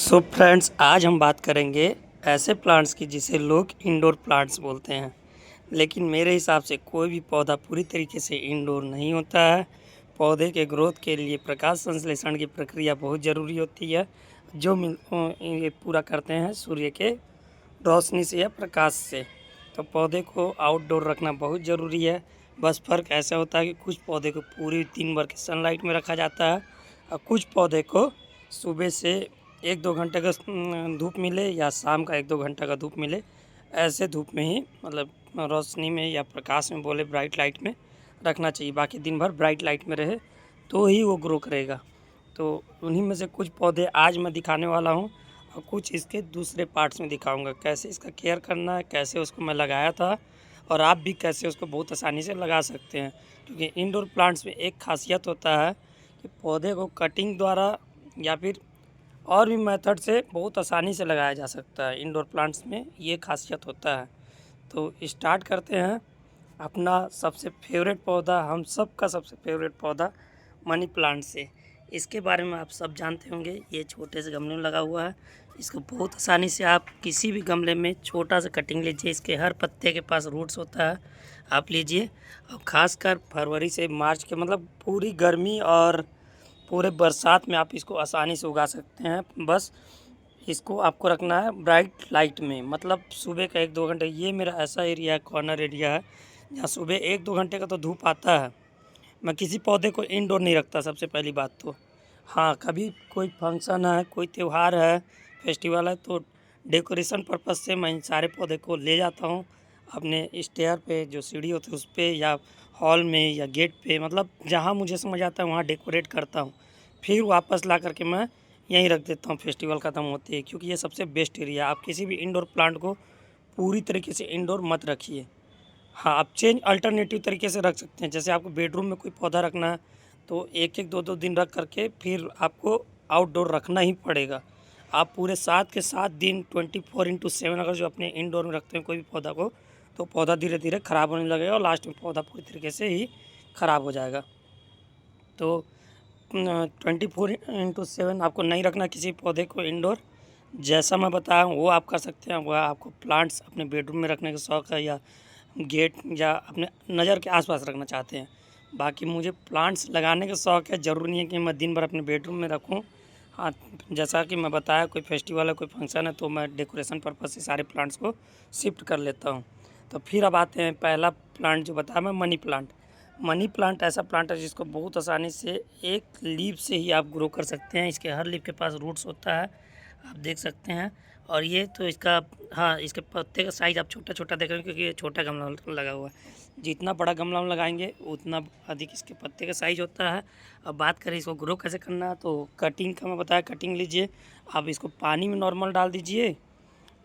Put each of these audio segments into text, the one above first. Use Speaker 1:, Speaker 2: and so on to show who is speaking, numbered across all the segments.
Speaker 1: So friends, आज हम बात करेंगे ऐसे प्लांट्स की जिसे लोग इंडोर प्लांट्स बोलते हैं। लेकिन मेरे हिसाब से कोई भी पौधा पूरी तरीके से इंडोर नहीं होता है। पौधे के ग्रोथ के लिए प्रकाश संश्लेषण की प्रक्रिया बहुत ज़रूरी होती है, जो ये पूरा करते हैं सूर्य के रोशनी से या प्रकाश से। तो पौधे को आउटडोर रखना बहुत ज़रूरी है। बस फ़र्क ऐसा होता है कि कुछ पौधे को पूरी दिन भर के सनलाइट में रखा जाता है और कुछ पौधे को सुबह से 1-2 घंटे का धूप मिले या शाम का 1-2 घंटा का धूप मिले, ऐसे धूप में ही मतलब रोशनी में या प्रकाश में बोले ब्राइट लाइट में रखना चाहिए। बाकी दिन भर ब्राइट लाइट में रहे तो ही वो ग्रो करेगा। तो उन्हीं में से कुछ पौधे आज मैं दिखाने वाला हूँ और कुछ इसके दूसरे पार्ट्स में दिखाऊंगा, कैसे इसका केयर करना है, कैसे उसको मैं लगाया था और आप भी कैसे उसको बहुत आसानी से लगा सकते हैं। क्योंकि इंडोर प्लांट्स में एक खासियत होता है कि पौधे को कटिंग द्वारा या फिर और भी मेथड से बहुत आसानी से लगाया जा सकता है। इंडोर प्लांट्स में ये खासियत होता है। तो स्टार्ट करते हैं अपना सबसे फेवरेट पौधा, हम सब का सबसे फेवरेट पौधा मनी प्लांट से। इसके बारे में आप सब जानते होंगे। ये छोटे से गमले में लगा हुआ है। इसको बहुत आसानी से आप किसी भी गमले में छोटा सा कटिंग लीजिए। इसके हर पत्ते के पास रूट्स होता है, आप लीजिए। और ख़ासकर फरवरी से मार्च के मतलब पूरी गर्मी और पूरे बरसात में आप इसको आसानी से उगा सकते हैं। बस इसको आपको रखना है ब्राइट लाइट में, मतलब सुबह का 1-2 घंटे। ये मेरा ऐसा एरिया है, कॉर्नर एरिया है, जहाँ सुबह 1-2 घंटे का तो धूप आता है। मैं किसी पौधे को इंडोर नहीं रखता सबसे पहली बात तो। हाँ, कभी कोई फंक्शन है, कोई त्यौहार है, फेस्टिवल है, तो डेकोरेशन पर्पज़ से मैं इन सारे पौधे को ले जाता हूँ अपने स्टेयर पे, जो सीढ़ी होती है उस पे, या हॉल में या गेट पे, मतलब जहाँ मुझे समझ आता है वहाँ डेकोरेट करता हूँ। फिर वापस ला करके मैं यहीं रख देता हूँ फेस्टिवल ख़त्म होते ही, क्योंकि ये सबसे बेस्ट एरिया है। आप किसी भी इंडोर प्लांट को पूरी तरीके से इंडोर मत रखिए। हाँ, आप चेंज अल्टरनेटिव तरीके से रख सकते हैं। जैसे आपको बेडरूम में कोई पौधा रखना है तो 1-1, 2-2 दिन रख करके फिर आपको आउटडोर रखना ही पड़ेगा। आप पूरे 7 के 7 दिन 24/7 अगर जो अपने इंडोर में रखते हैं कोई भी पौधा को, तो पौधा धीरे धीरे ख़राब होने लगेगा और लास्ट में पौधा पूरी तरीके से ही ख़राब हो जाएगा। तो 24/7 आपको नहीं रखना किसी पौधे को इंडोर। जैसा मैं बताया हूँ वो आप कर सकते हैं। वह आपको प्लांट्स अपने बेडरूम में रखने का शौक़ है या गेट या अपने नज़र के आसपास रखना चाहते हैं। बाकी मुझे प्लांट्स लगाने का शौक़ है, ज़रूरी नहीं है कि मैं दिन भर अपने बेडरूम में रखूँ। हाँ, जैसा कि मैं बताया कोई फेस्टिवल है, कोई फंक्शन है, तो मैं डेकोरेशन पर्पज़ से सारे प्लांट्स को शिफ्ट कर लेता हूँ। तो फिर अब आते हैं पहला प्लांट जो बताया मैं, मनी प्लांट। मनी प्लांट ऐसा प्लांट है जिसको बहुत आसानी से एक लीफ से ही आप ग्रो कर सकते हैं। इसके हर लीफ के पास रूट्स होता है, आप देख सकते हैं। और ये तो इसका, हाँ, इसके पत्ते का साइज़ आप छोटा-छोटा देख रहे हैं क्योंकि ये छोटा गमला लगा हुआ है। जितना बड़ा गमला में लगाएंगे उतना अधिक इसके पत्ते का साइज़ होता है। अब बात करें इसको ग्रो कैसे करना है, तो कटिंग का मैं बताया, कटिंग लीजिए। आप इसको पानी में नॉर्मल डाल दीजिए,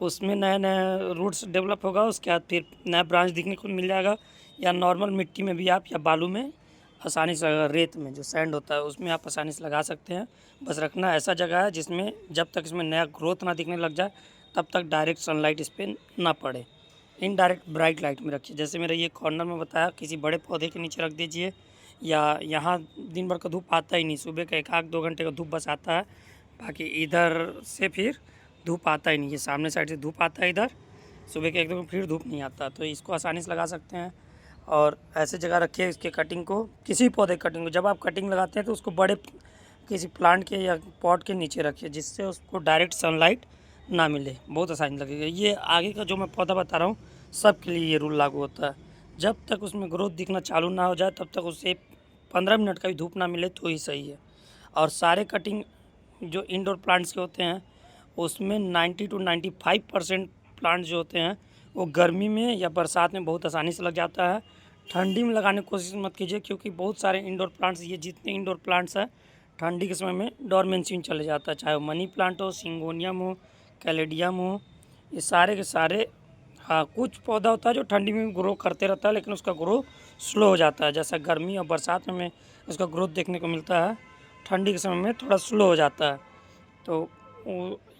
Speaker 1: उसमें नया-नया रूट्स डेवलप होगा। उसके बाद फिर नया ब्रांच दिखने को मिल जाएगा। या नॉर्मल मिट्टी में भी आप, या बालू में आसानी से, रेत में जो सैंड होता है उसमें आप आसानी से लगा सकते हैं। बस रखना ऐसा जगह है जिसमें जब तक इसमें नया ग्रोथ ना दिखने लग जाए तब तक डायरेक्ट सनलाइट इस पर ना पड़े। इनडायरेक्ट ब्राइट लाइट में रखिए। जैसे मेरा ये कॉर्नर में बताया, किसी बड़े पौधे के नीचे रख दीजिए, या यहाँ दिन भर का धूप आता ही नहीं, सुबह का 1-2 घंटे का धूप बस आता है। बाकी इधर से फिर धूप आता ही नहीं, ये सामने साइड से धूप आता है इधर, सुबह के 1-2 फिर धूप नहीं आता। तो इसको आसानी से लगा सकते हैं। और ऐसे जगह रखिए इसके कटिंग को, किसी पौधे कटिंग को। जब आप कटिंग लगाते हैं तो उसको बड़े किसी प्लांट के या पॉट के नीचे रखिए, जिससे उसको डायरेक्ट सनलाइट ना मिले, बहुत आसानी लगेगा। ये आगे का जो मैं पौधा बता रहा हूँ सब के लिए ये रूल लागू होता है। जब तक उसमें ग्रोथ दिखना चालू ना हो जाए तब तक उसे 15 मिनट का भी धूप ना मिले तो ही सही है। और सारे कटिंग जो इंडोर प्लांट्स के होते हैं उसमें 90 to 95% प्लांट जो होते हैं वो गर्मी में या बरसात में बहुत आसानी से लग जाता है। ठंडी में लगाने की कोशिश मत कीजिए, क्योंकि बहुत सारे इंडोर प्लांट्स, ये जितने इंडोर प्लांट्स हैं, ठंडी के समय में डोरमेंसी में चले जाता है। चाहे वो मनी प्लांट हो, सिंगोनियम हो, कैलेडियम हो, ये सारे के सारे। हाँ, कुछ पौधा होता है जो ठंडी में ग्रो करते रहता है लेकिन उसका ग्रो स्लो हो जाता है। जैसा गर्मी और बरसात में उसका ग्रोथ देखने को मिलता है, ठंडी के समय में थोड़ा स्लो हो जाता है। तो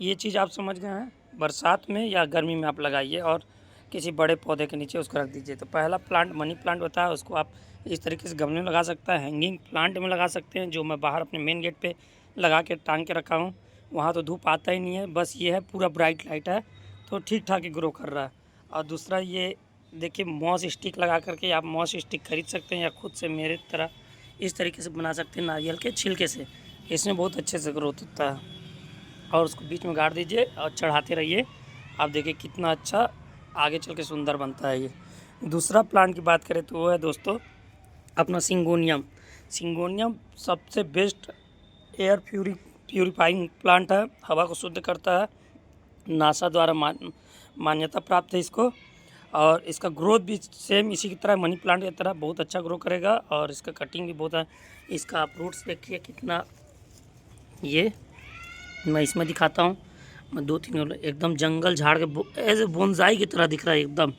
Speaker 1: ये चीज़ आप समझ गए हैं। बरसात में या गर्मी में आप लगाइए और किसी बड़े पौधे के नीचे उसको रख दीजिए। तो पहला प्लांट मनी प्लांट होता है, उसको आप इस तरीके से गमले में लगा सकता है, हैंगिंग प्लांट में लगा सकते हैं, जो मैं बाहर अपने मेन गेट पे लगा के टांग के रखा हूँ। वहाँ तो धूप आता ही नहीं है। बस ये है पूरा ब्राइट लाइट है तो ठीक ठाक ही ग्रो कर रहा है। और दूसरा ये देखिए मॉस स्टिक लगा करके आप मॉस स्टिक खरीद सकते हैं या खुद से मेरे तरह इस तरीके से बना सकते हैं नारियल के छिलके से। इसमें बहुत अच्छे से ग्रोथ होता है। और उसको बीच में गाड़ दीजिए और चढ़ाते रहिए, आप देखिए कितना अच्छा आगे चल के सुंदर बनता है ये। दूसरा प्लांट की बात करें तो वो है दोस्तों अपना सिंगोनियम। सिंगोनियम सबसे बेस्ट एयर प्यूरिफाइंग प्लांट है, हवा को शुद्ध करता है। नासा द्वारा मान्यता प्राप्त है इसको। और इसका ग्रोथ भी सेम इसी की तरह मनी प्लांट की तरह बहुत अच्छा ग्रो करेगा। और इसका कटिंग भी बहुत है। इसका आप रूट्स देखिए कितना, ये मैं इसमें दिखाता हूँ। मैं 2-3 एकदम जंगल झाड़ के एज ए बोनसाई की तरह दिख रहा है एकदम।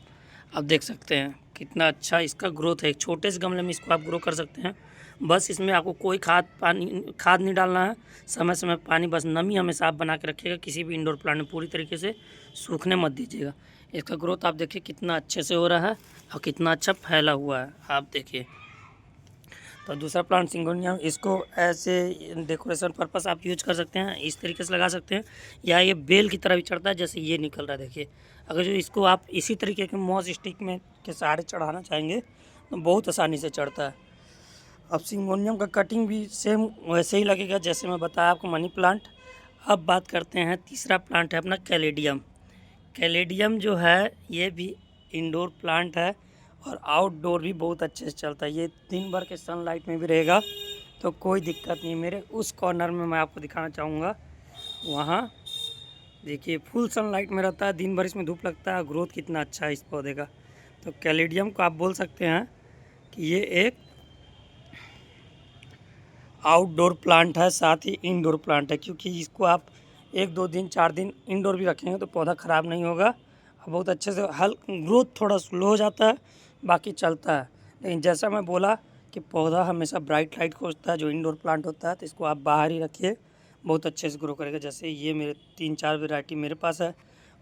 Speaker 1: आप देख सकते हैं कितना अच्छा इसका ग्रोथ है। एक छोटे से गमले में इसको आप ग्रो कर सकते हैं। बस इसमें आपको कोई खाद नहीं डालना है। समय समय पानी, बस नमी हमेशा आप बना के रखिएगा। किसी भी इंडोर प्लांट में पूरी तरीके से सूखने मत दीजिएगा। इसका ग्रोथ आप देखिए कितना अच्छे से हो रहा है और कितना अच्छा फैला हुआ है, आप देखिए। तो दूसरा प्लांट सिंगोनियम, इसको ऐसे डेकोरेशन पर्पस आप यूज कर सकते हैं, इस तरीके से लगा सकते हैं। या ये बेल की तरह भी चढ़ता है, जैसे ये निकल रहा है देखिए। अगर जो इसको आप इसी तरीके के मॉस स्टिक में के सहारे चढ़ाना चाहेंगे तो बहुत आसानी से चढ़ता है। अब सिंगोनियम का कटिंग भी सेम वैसे ही लगेगा जैसे मैं बताया आपको मनी प्लांट। अब बात करते हैं तीसरा प्लांट है अपना कैलेडियम। कैलेडियम जो है ये भी इंडोर प्लांट है और आउटडोर भी बहुत अच्छे से चलता है। ये दिन भर के सनलाइट में भी रहेगा तो कोई दिक्कत नहीं। मेरे उस कॉर्नर में मैं आपको दिखाना चाहूँगा, वहाँ देखिए फुल सनलाइट में रहता है, दिन भर इसमें धूप लगता है। ग्रोथ कितना अच्छा है इस पौधे का। तो कैलेडियम को आप बोल सकते हैं कि ये एक आउटडोर प्लांट है, साथ ही इंडोर प्लांट है। क्योंकि इसको आप 1-2 दिन 4 दिन इंडोर भी रखेंगे तो पौधा ख़राब नहीं होगा। बहुत अच्छे से ग्रोथ थोड़ा स्लो हो जाता है, बाकी चलता है। लेकिन जैसा मैं बोला कि पौधा हमेशा ब्राइट लाइट खोजता है जो इंडोर प्लांट होता है, तो इसको आप बाहर ही रखिए, बहुत अच्छे से ग्रो करेगा। जैसे ये मेरे 3-4 वेराइटी मेरे पास है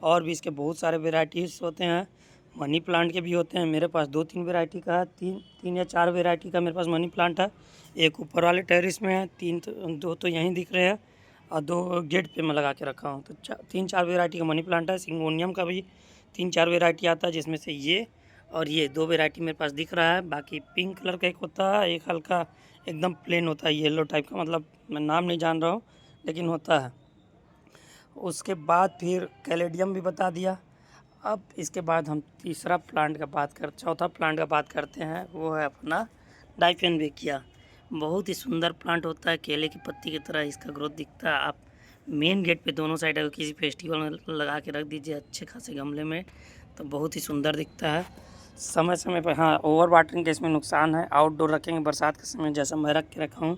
Speaker 1: और भी इसके बहुत सारे वेराइटीज़ होते हैं। मनी प्लांट के भी होते हैं मेरे पास, 2-3 वेराइटी का है, 3 या 4 वेराइटी का मेरे पास मनी प्लांट है। एक ऊपर वाले टेरेस में है, 2 तो यहीं दिख रहे हैं और 2 गेट पे मैं लगा के रखा हूँ। तो 3-4 वेराइटी का मनी प्लांट है। सिंगोनियम का भी 3-4 वेराइटी आता है, जिसमें से ये और ये 2 वेराइटी मेरे पास दिख रहा है। बाकी पिंक कलर का एक होता है, एक हल्का एकदम प्लेन होता है येलो टाइप का, मतलब मैं नाम नहीं जान रहा हूँ लेकिन होता है। उसके बाद फिर कैलेडियम भी बता दिया। अब इसके बाद हम चौथा प्लांट का बात करते हैं, वो है अपना डाइफेनबेकिया। बहुत ही सुंदर प्लांट होता है, केले की पत्ती की तरह इसका ग्रोथ दिखता है। आप मेन गेट पे दोनों साइड अगर किसी फेस्टिवल में लगा के रख दीजिए अच्छे खासे गमले में तो बहुत ही सुंदर दिखता है। समय समय पर हाँ, ओवर वाटरिंग का इसमें नुकसान है। आउटडोर रखेंगे बरसात के समय जैसा मैं रख के रखा हूँ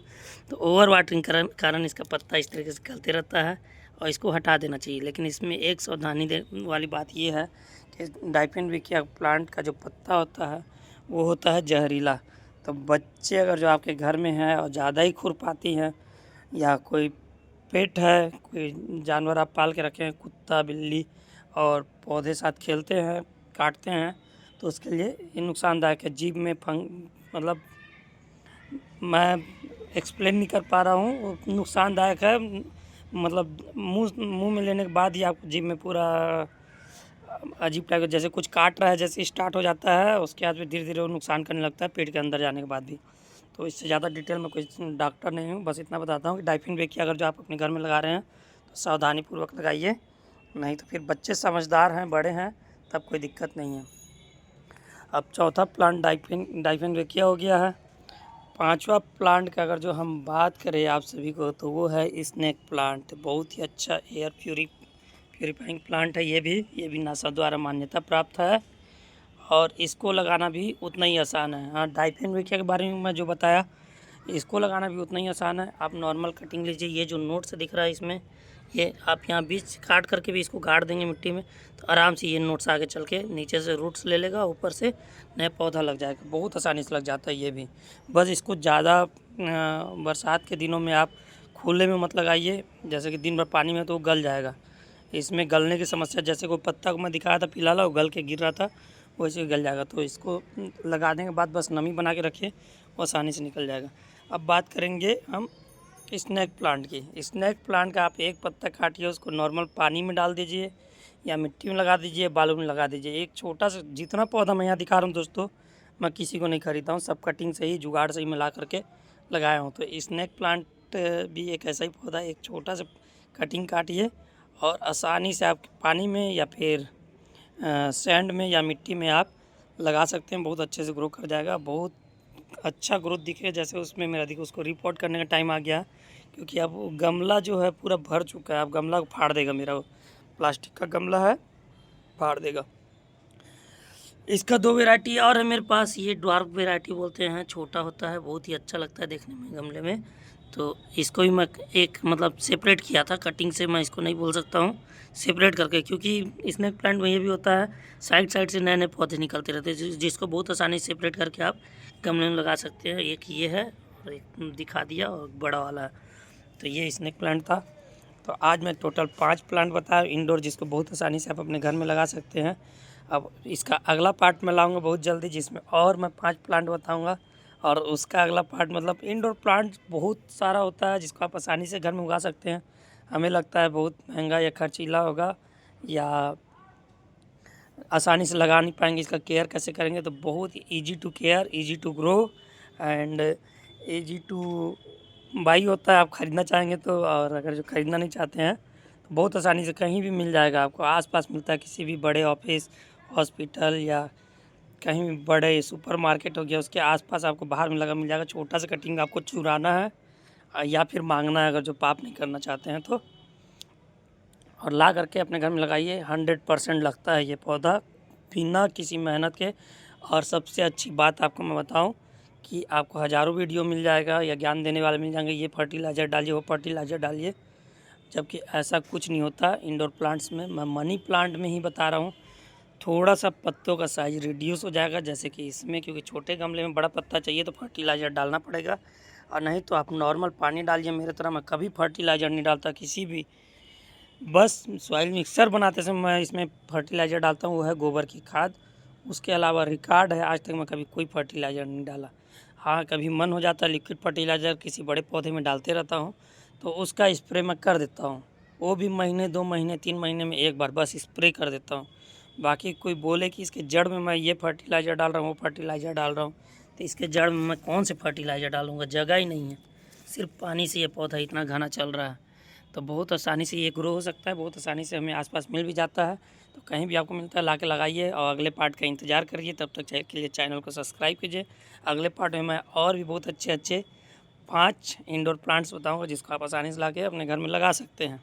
Speaker 1: तो ओवर वाटरिंग कारण इसका पत्ता इस तरीके से गलते रहता है और इसको हटा देना चाहिए। लेकिन इसमें एक सावधानी वाली बात ये है कि डाइफेनबेकिया प्लांट का जो पत्ता होता है वो होता है जहरीला। तो बच्चे अगर जो आपके घर में हैं और ज़्यादा ही खुरपाती हैं या कोई पेट है, कोई जानवर आप पाल के रखे हैं, कुत्ता बिल्ली, और पौधे साथ खेलते हैं काटते हैं तो उसके लिए ये नुकसानदायक है। जीभ में मतलब मैं एक्सप्लेन नहीं कर पा रहा हूँ, वो नुकसानदायक है। मतलब मुंह में लेने के बाद ही आपको जीभ में पूरा अजीब टाइप का जैसे कुछ काट रहा है जैसे स्टार्ट हो जाता है, उसके बाद फिर धीरे धीरे वो नुकसान करने लगता है पेट के अंदर जाने के बाद भी। तो इससे ज़्यादा डिटेल में कोई डॉक्टर नहीं हूँ, बस इतना बताता हूँ कि डाइफेनबेकिया अगर जो आप अपने घर में लगा रहे हैं तो सावधानीपूर्वक लगाइए, नहीं तो फिर बच्चे समझदार हैं बड़े हैं तब कोई दिक्कत नहीं है। अब चौथा प्लांट डाइफेनबेकिया हो गया है। पांचवा प्लांट का अगर जो हम बात करें आप सभी को तो वो है स्नेक प्लांट। बहुत ही अच्छा एयर प्यूरिफाइंग प्लांट है। ये भी नासा द्वारा मान्यता प्राप्त है और इसको लगाना भी उतना ही आसान है। हाँ, डाइफेनबेकिया के बारे में मैं जो बताया इसको लगाना भी उतना ही आसान है। आप नॉर्मल कटिंग लीजिए, ये जो नोट्स दिख रहा है इसमें ये आप यहाँ बीच काट करके भी इसको गाड़ देंगे मिट्टी में तो आराम से ये नोट्स आगे चल के नीचे से रूट्स ले लेगा, ऊपर से नया पौधा लग जाएगा। बहुत आसानी से लग जाता है ये भी। बस इसको ज़्यादा बरसात के दिनों में आप खुले में मत लगाइए, जैसे कि दिन भर पानी में तो वो गल जाएगा। इसमें गलने की समस्या, जैसे कोई पत्ता को मैं दिखाया था पीला वाला वो गल के गिर रहा था, वैसे गल जाएगा। तो इसको लगा देने के बाद बस नमी बना के रखिए, वो आसानी से निकल जाएगा। अब बात करेंगे हम स्नेक प्लांट की। स्नेक प्लांट का आप एक पत्ता काटिए, उसको नॉर्मल पानी में डाल दीजिए या मिट्टी में लगा दीजिए, बालू में लगा दीजिए। एक छोटा सा जितना पौधा मैं यहाँ दिखा रहा हूँ दोस्तों, मैं किसी को नहीं खरीदा हूँ, सब कटिंग से ही जुगाड़ से ही मिला करके लगाया हूँ। तो स्नेक प्लांट भी एक ऐसा ही पौधा है। एक छोटा सा कटिंग काटिए और आसानी से आप पानी में या फिर सैंड में या मिट्टी में आप लगा सकते हैं। बहुत अच्छे से ग्रो कर जाएगा, बहुत अच्छा ग्रोथ दिखेगा। जैसे उसमें मेरा देखो, उसको रिपोर्ट करने का टाइम आ गया, क्योंकि अब वो गमला जो है पूरा भर चुका है। अब गमला को फाड़ देगा, मेरा प्लास्टिक का गमला है, फाड़ देगा। इसका 2 वैरायटी और है मेरे पास। ये ड्वार्फ वैरायटी बोलते हैं, छोटा होता है, बहुत ही अच्छा लगता है देखने में गमले में। तो इसको भी मैं एक मतलब सेपरेट किया था, कटिंग से मैं इसको नहीं बोल सकता हूँ, सेपरेट करके, क्योंकि स्नेक प्लांट में ये भी होता है साइड साइड से नए नए पौधे निकलते रहते हैं, जिसको बहुत आसानी से सेपरेट करके आप गमले में लगा सकते हैं। एक ये है और एक दिखा दिया और बड़ा वाला है। तो ये स्नेक प्लांट था। तो आज मैं टोटल 5 प्लांट बताया इंडोर, जिसको बहुत आसानी से आप अपने घर में लगा सकते हैं। अब इसका अगला पार्ट मैं लाऊंगा बहुत जल्दी, जिसमें और मैं 5 प्लांट बताऊंगा। और उसका अगला पार्ट मतलब इंडोर प्लांट बहुत सारा होता है, जिसको आप आसानी से घर में उगा सकते हैं। हमें लगता है बहुत महंगा या खर्चीला होगा, या आसानी से लगा नहीं पाएंगे, इसका केयर कैसे करेंगे। तो बहुत easy to care, easy to grow and easy to buy होता है। आप ख़रीदना चाहेंगे तो, और अगर जो ख़रीदना नहीं चाहते हैं तो बहुत आसानी से कहीं भी मिल जाएगा आपको। आसपास मिलता है, किसी भी बड़े ऑफिस, हॉस्पिटल या कहीं भी बड़े सुपरमार्केट हो गया, उसके आसपास आपको बाहर में लगा मिल जाएगा। छोटा सा कटिंग आपको चुराना है या फिर मांगना है, अगर जो पाप नहीं करना चाहते हैं तो। और ला करके अपने घर में लगाइए, 100% लगता है ये पौधा बिना किसी मेहनत के। और सबसे अच्छी बात आपको मैं बताऊं कि आपको हज़ारों वीडियो मिल जाएगा या ज्ञान देने वाले मिल जाएंगे, ये फर्टिलाइज़र डालिए, वो फर्टिलाइज़र डालिए, जबकि ऐसा कुछ नहीं होता इंडोर प्लांट्स में। मैं मनी प्लांट में ही बता रहा हूँ। थोड़ा सा पत्तों का साइज़ रिड्यूस हो जाएगा, जैसे कि इसमें, क्योंकि छोटे गमले में बड़ा पत्ता चाहिए तो फर्टिलाइज़र डालना पड़ेगा। और नहीं तो आप नॉर्मल पानी डालिए। मेरे तरह मैं कभी फर्टिलाइज़र नहीं डालता किसी भी, बस सॉइल मिक्सर बनाते समय मैं इसमें फर्टिलाइज़र डालता हूँ, वो है गोबर की खाद। उसके अलावा रिकॉर्ड है, आज तक मैं कभी कोई फर्टिलाइज़र नहीं डाला। हाँ, कभी मन हो जाता है लिक्विड फर्टिलाइज़र किसी बड़े पौधे में डालते रहता हूँ, तो उसका स्प्रे मैं कर देता हूँ। वो भी महीने 2 महीने 3 महीने में एक बार बस स्प्रे कर देता हूँ। बाकी कोई बोले कि इसके जड़ में मैं ये फर्टिलाइज़र डाल रहा हूँ, वो फर्टिलाइज़र डाल रहा हूँ, तो इसके जड़ में मैं कौन से फर्टिलाइज़र डालूँगा, जगह ही नहीं है। सिर्फ पानी से ये पौधा इतना घना चल रहा है। तो बहुत आसानी से ये ग्रो हो सकता है, बहुत आसानी से हमें आसपास मिल भी जाता है। तो कहीं भी आपको मिलता है ला के लगाइए और अगले पार्ट का इंतज़ार करिए। तब तक के लिए चैनल को सब्सक्राइब कीजिए। अगले पार्ट में मैं और भी बहुत अच्छे अच्छे 5 इंडोर प्लांट्स बताऊँगा, जिसको आप आसानी से ला के अपने घर में लगा सकते हैं।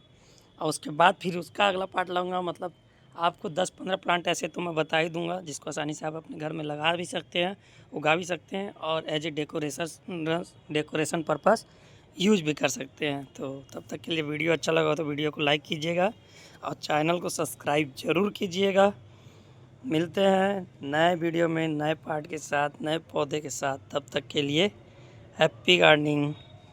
Speaker 1: और उसके बाद फिर उसका अगला पार्ट लाऊंगा, मतलब आपको 10-15 प्लांट ऐसे तो मैं बता ही दूंगा, जिसको आसानी से आप अपने घर में लगा भी सकते हैं, उगा भी सकते हैं, और as a decoration purpose use भी कर सकते हैं। तो तब तक के लिए वीडियो अच्छा लगा तो वीडियो को लाइक कीजिएगा और चैनल को सब्सक्राइब ज़रूर कीजिएगा। मिलते हैं नए वीडियो में, नए पार्ट के साथ, नए पौधे के साथ। तब तक के लिए हैप्पी गार्डनिंग।